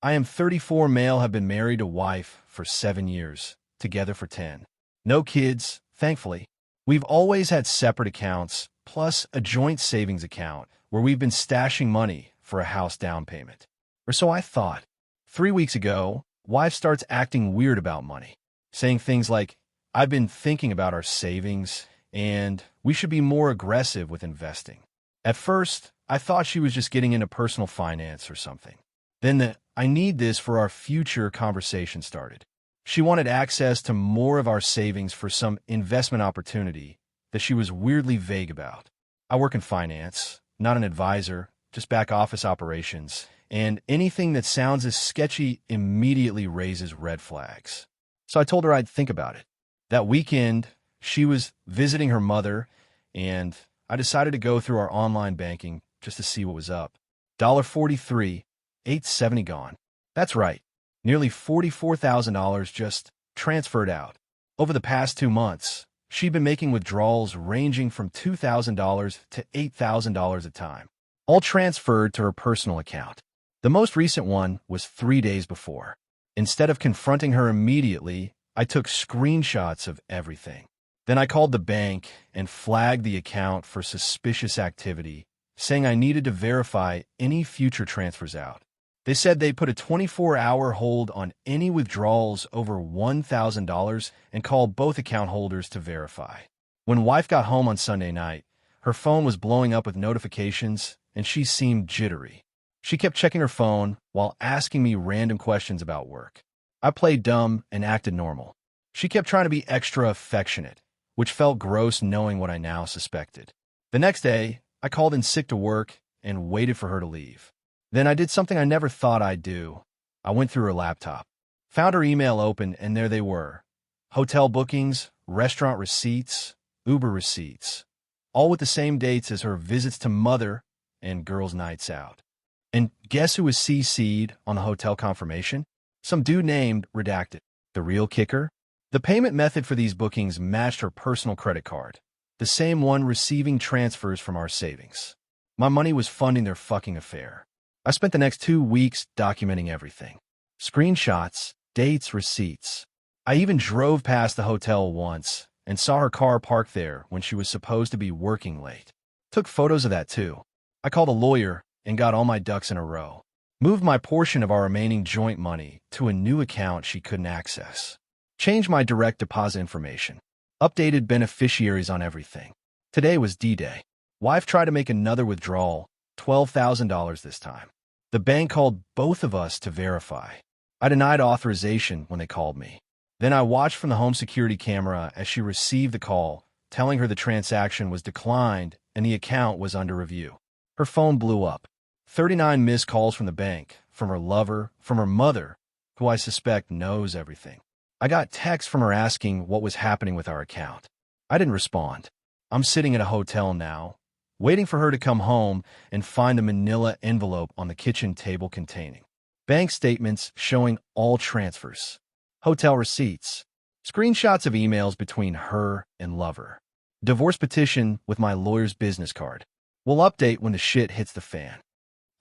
I am 34 male, have been married to wife for 7 years, together for 10. No kids, thankfully. We've always had separate accounts, plus a joint savings account where we've been stashing money for a house down payment. Or so I thought. 3 weeks ago, wife starts acting weird about money, saying things like, I've been thinking about our savings, and we should be more aggressive with investing. At first, I thought she was just getting into personal finance or something. Then the I need this for our future conversation started. She wanted access to more of our savings for some investment opportunity that she was weirdly vague about. I work in finance, not an advisor, just back office operations, and anything that sounds as sketchy immediately raises red flags. So I told her I'd think about it. That weekend, she was visiting her mother, and I decided to go through our online banking just to see what was up. $43, $870 gone. That's right. Nearly $44,000 just transferred out. Over the past 2 months, she'd been making withdrawals ranging from $2,000 to $8,000 a time, all transferred to her personal account. The most recent one was 3 days before. Instead of confronting her immediately, I took screenshots of everything. Then I called the bank and flagged the account for suspicious activity, saying I needed to verify any future transfers out. They said they put a 24-hour hold on any withdrawals over $1,000 and called both account holders to verify. When wife got home on Sunday night, her phone was blowing up with notifications, and she seemed jittery. She kept checking her phone while asking me random questions about work. I played dumb and acted normal. She kept trying to be extra affectionate, which felt gross knowing what I now suspected. The next day, I called in sick to work and waited for her to leave. Then I did something I never thought I'd do. I went through her laptop, found her email open, and there they were. Hotel bookings, restaurant receipts, Uber receipts, all with the same dates as her visits to mother and girls' nights out. And guess who was CC'd on the hotel confirmation? Some dude named Redacted. The real kicker? The payment method for these bookings matched her personal credit card, the same one receiving transfers from our savings. My money was funding their fucking affair. I spent the next 2 weeks documenting everything. Screenshots, dates, receipts. I even drove past the hotel once and saw her car parked there when she was supposed to be working late. Took photos of that too. I called a lawyer and got all my ducks in a row. Moved my portion of our remaining joint money to a new account she couldn't access. Changed my direct deposit information. Updated beneficiaries on everything. Today was D-Day. Wife tried to make another withdrawal, $12,000 this time. The bank called both of us to verify. I denied authorization when they called me. Then I watched from the home security camera as she received the call, telling her the transaction was declined and the account was under review. Her phone blew up. 39 missed calls from the bank, from her lover, from her mother, who I suspect knows everything. I got texts from her asking what was happening with our account. I didn't respond. I'm sitting at a hotel now, waiting for her to come home and find the manila envelope on the kitchen table containing bank statements showing all transfers, hotel receipts, screenshots of emails between her and lover, divorce petition with my lawyer's business card. We'll update when the shit hits the fan.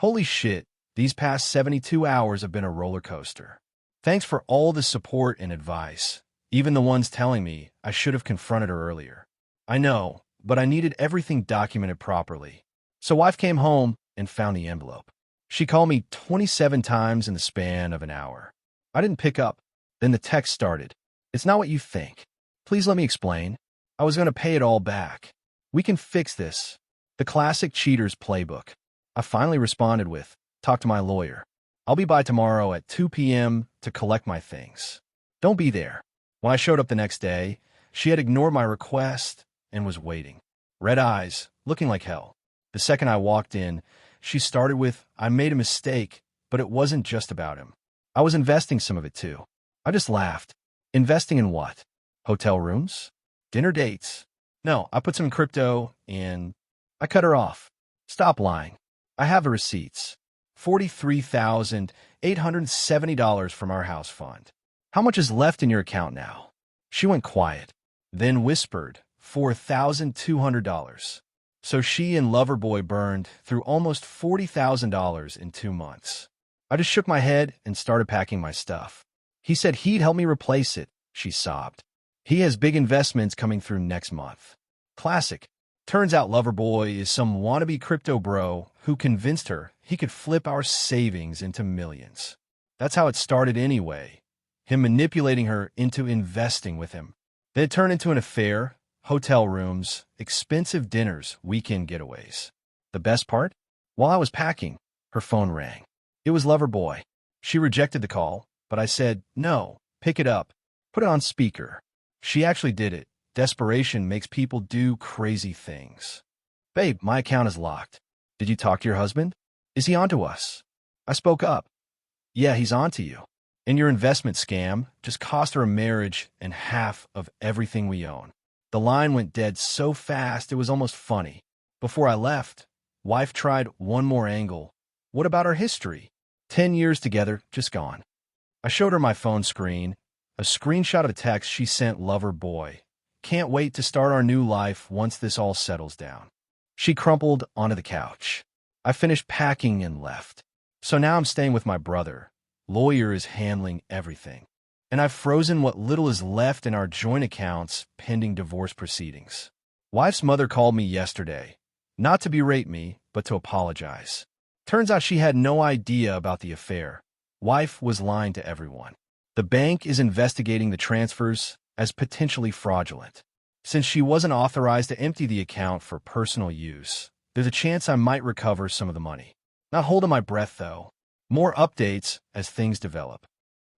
Holy shit, these past 72 hours have been a roller coaster. Thanks for all the support and advice, even the ones telling me I should have confronted her earlier. I know, but I needed everything documented properly. So wife came home and found the envelope. She called me 27 times in the span of an hour. I didn't pick up. Then the text started. It's not what you think. Please let me explain. I was going to pay it all back. We can fix this. The classic cheater's playbook. I finally responded with, talk to my lawyer. I'll be by tomorrow at 2 p.m. to collect my things. Don't be there. When I showed up the next day, she had ignored my request and was waiting. Red eyes, looking like hell. The second I walked in, she started with, I made a mistake, but it wasn't just about him. I was investing some of it too. I just laughed. Investing in what? Hotel rooms? Dinner dates? No, I put some in crypto and I cut her off. Stop lying. I have the receipts. $43,870 from our house fund. How much is left in your account now? She went quiet, then whispered, $4,200. So she and Loverboy burned through almost $40,000 in 2 months. I just shook my head and started packing my stuff. He said he'd help me replace it, she sobbed. He has big investments coming through next month. Classic. Turns out Loverboy is some wannabe crypto bro who convinced her he could flip our savings into millions. That's how it started anyway, him manipulating her into investing with him. Then it turned into an affair, hotel rooms, expensive dinners, weekend getaways. The best part? While I was packing, her phone rang. It was Loverboy. She rejected the call, but I said, no, pick it up. Put it on speaker. She actually did it. Desperation makes people do crazy things. Babe, my account is locked. Did you talk to your husband? Is he onto us? I spoke up. Yeah, he's onto you. And your investment scam just cost her a marriage and half of everything we own. The line went dead so fast it was almost funny. Before I left, wife tried one more angle. What about our history? 10 years together, just gone. I showed her my phone screen, a screenshot of a text she sent Loverboy. Can't wait to start our new life once this all settles down. She crumpled onto the couch. I finished packing and left. So now I'm staying with my brother. Lawyer is handling everything. And I've frozen what little is left in our joint accounts pending divorce proceedings. Wife's mother called me yesterday, not to berate me, but to apologize. Turns out she had no idea about the affair. Wife was lying to everyone. The bank is investigating the transfers as potentially fraudulent. Since she wasn't authorized to empty the account for personal use, there's a chance I might recover some of the money. Not holding my breath, though. More updates as things develop.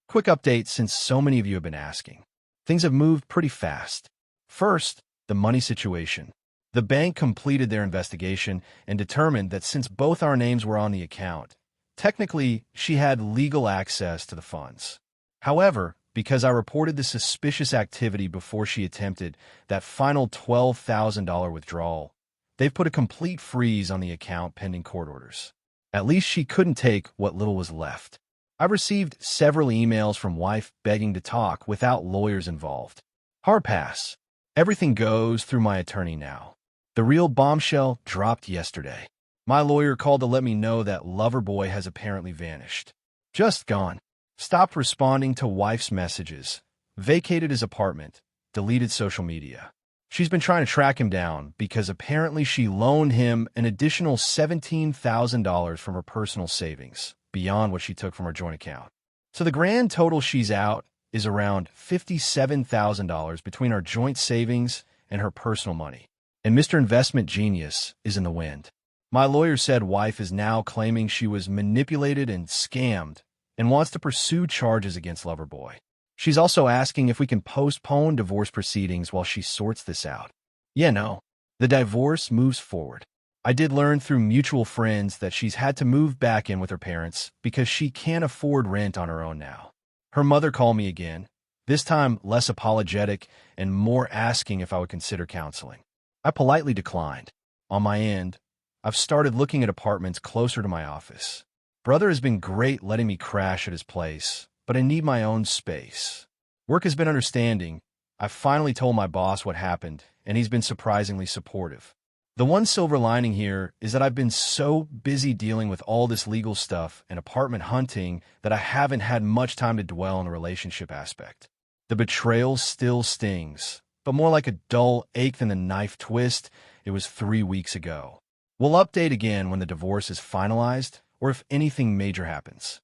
Quick update since so many of you have been asking. Things have moved pretty fast. First, the money situation. The bank completed their investigation and determined that since both our names were on the account, technically she had legal access to the funds. However, because I reported the suspicious activity before she attempted that final $12,000 withdrawal, they've put a complete freeze on the account pending court orders. At least she couldn't take what little was left. I received several emails from wife begging to talk without lawyers involved. Hard pass. Everything goes through my attorney now. The real bombshell dropped yesterday. My lawyer called to let me know that Loverboy has apparently vanished. Just gone. Stopped responding to wife's messages. Vacated his apartment. Deleted social media. She's been trying to track him down because apparently she loaned him an additional $17,000 from her personal savings, beyond what she took from her joint account. So the grand total she's out is around $57,000 between our joint savings and her personal money. And Mr. Investment Genius is in the wind. My lawyer said wife is now claiming she was manipulated and scammed and wants to pursue charges against Loverboy. She's also asking if we can postpone divorce proceedings while she sorts this out. Yeah, no. The divorce moves forward. I did learn through mutual friends that she's had to move back in with her parents because she can't afford rent on her own now. Her mother called me again, this time less apologetic and more asking if I would consider counseling. I politely declined. On my end, I've started looking at apartments closer to my office. Brother has been great letting me crash at his place, but I need my own space. Work has been understanding. I've finally told my boss what happened, and he's been surprisingly supportive. The one silver lining here is that I've been so busy dealing with all this legal stuff and apartment hunting that I haven't had much time to dwell on the relationship aspect. The betrayal still stings, but more like a dull ache than the knife twist it was 3 weeks ago. We'll update again when the divorce is finalized or if anything major happens.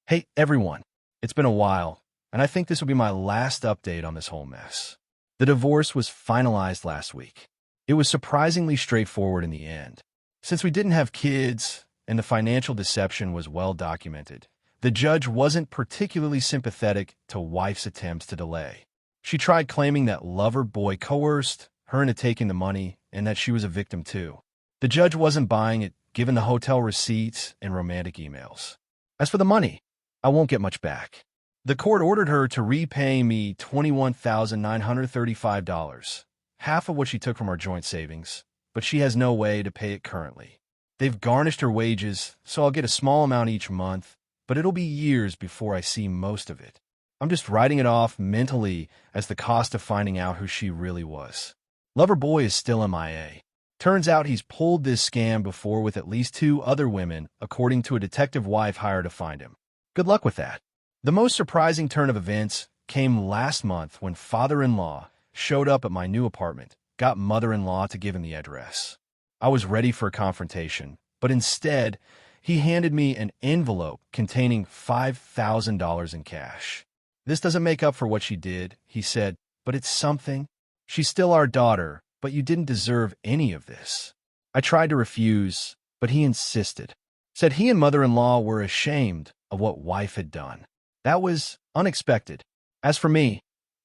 Hey, everyone. It's been a while, and I think this will be my last update on this whole mess. The divorce was finalized last week. It was surprisingly straightforward in the end. Since we didn't have kids and the financial deception was well documented, the judge wasn't particularly sympathetic to wife's attempts to delay. She tried claiming that Loverboy coerced her into taking the money and that she was a victim too. The judge wasn't buying it, given the hotel receipts and romantic emails. As for the money, I won't get much back. The court ordered her to repay me $21,935, half of what she took from our joint savings, but she has no way to pay it currently. They've garnished her wages, so I'll get a small amount each month, but it'll be years before I see most of it. I'm just writing it off mentally as the cost of finding out who she really was. Loverboy is still MIA. Turns out he's pulled this scam before with at least 2 other women, according to a detective wife hired to find him. Good luck with that. The most surprising turn of events came last month when father-in-law showed up at my new apartment, got mother-in-law to give him the address. I was ready for a confrontation, but instead, he handed me an envelope containing $5,000 in cash. This doesn't make up for what she did, he said, but it's something. She's still our daughter, but you didn't deserve any of this. I tried to refuse, but he insisted. Said he and mother-in-law were ashamed of what wife had done. That was unexpected. As for me,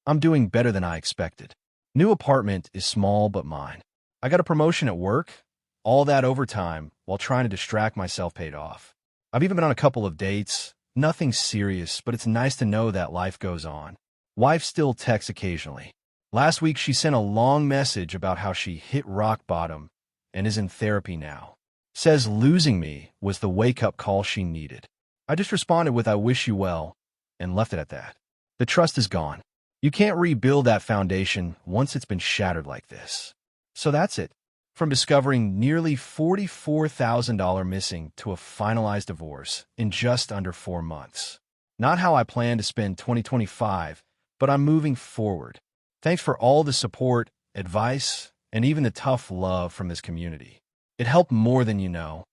I'm doing better than I expected. New apartment is small but mine. I got a promotion at work. All that overtime while trying to distract myself paid off. I've even been on a couple of dates. Nothing serious, but it's nice to know that life goes on. Wife still texts occasionally. Last week, she sent a long message about how she hit rock bottom and is in therapy now. Says losing me was the wake-up call she needed. I just responded with "I wish you well," and left it at that. The trust is gone. You can't rebuild that foundation once it's been shattered like this. So that's it. From discovering nearly $44,000 missing to a finalized divorce in just under 4 months. Not how I plan to spend 2025, but I'm moving forward. Thanks for all the support, advice, and even the tough love from this community. It helped more than you know.